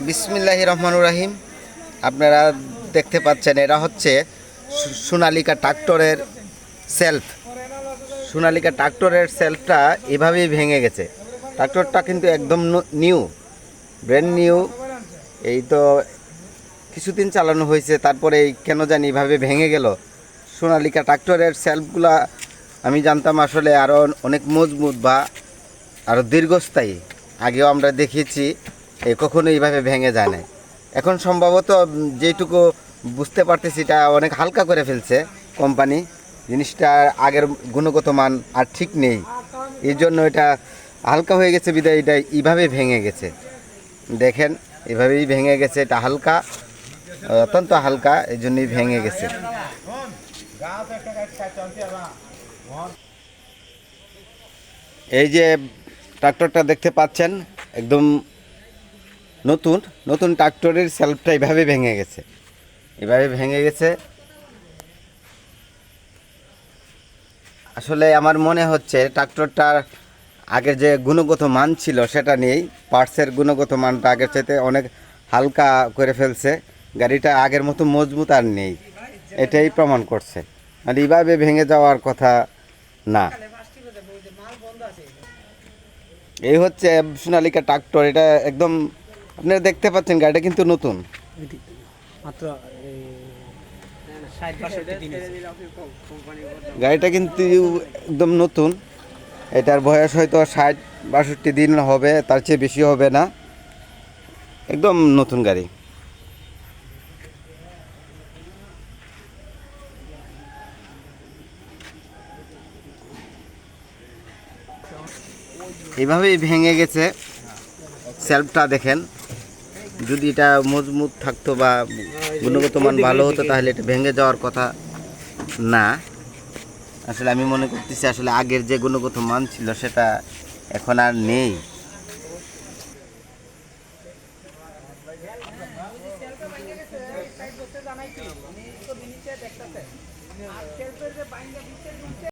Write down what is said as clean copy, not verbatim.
বিসমিল্লাহির রহমানুর রহিম। আপনারা দেখতে পাচ্ছেন এটা হচ্ছে সোনালিকা ট্রাক্টরের সেলফ। সোনালিকা ট্রাক্টরের সেলফটা এভাবেই ভেঙে গেছে। ট্রাক্টরটা কিন্তু একদম নিউ, ব্র্যান্ড নিউ। এই তো কিছুদিন চালানো হয়েছে, তারপরে কেন জানি এভাবে ভেঙে গেল। সোনালিকা ট্রাক্টরের সেলফগুলা আমি জানতাম আসলে আরও অনেক মজবুত বা আরও দীর্ঘস্থায়ী। আগেও আমরা দেখিয়েছি, কখনো এইভাবে ভেঙে যায় না। এখন সম্ভবত যেটুকু বুঝতে পারতেছি এটা অনেক হালকা করে ফেলছে কোম্পানি। জিনিসটা আগের গুণগত মান আর ঠিক নেই, এই জন্য এটা হালকা হয়ে গেছে বিদায় এটা এইভাবে ভেঙে গেছে। দেখেন এভাবেই ভেঙে গেছে, এটা হালকা, অত্যন্ত হালকা, এই জন্যই ভেঙে গেছে। এই যে ট্রাক্টরটা দেখতে পাচ্ছেন, একদম নতুন নতুন ট্রাক্টরের সেলফটা এভাবে ভেঙে গেছে, এভাবে ভেঙে গেছে। আসলে আমার মনে হচ্ছে ট্রাক্টরটার আগের যে গুণগত মান ছিল সেটা নেই, পার্টসের গুণগত মানটা আগের চাইতে অনেক হালকা করে ফেলছে। গাড়িটা আগের মতো মজবুত আর নেই, এটাই প্রমাণ করছে। আর এইভাবে ভেঙে যাওয়ার কথা না। এই হচ্ছে সোনালিকা ট্রাক্টর, এটা একদম আপনারা দেখতে পাচ্ছেন গাড়িটা কিন্তু নতুন, মাত্র গাড়িটা কিন্তু একদম নতুন। এটার বয়স হয়তো 60-62 দিন হবে, তার চেয়ে বেশি হবে না, একদম নতুন গাড়ি। এভাবেই ভেঙে গেছে সেলফটা। দেখেন, যদি এটা মজবুত থাকতো বা গুণগত মান ভালো হতো তাহলে এটা ভেঙে যাওয়ার কথা না। আসলে আমি মনে করতেছি আসলে আগের যে গুণগত মান ছিল সেটা এখন আর নেই।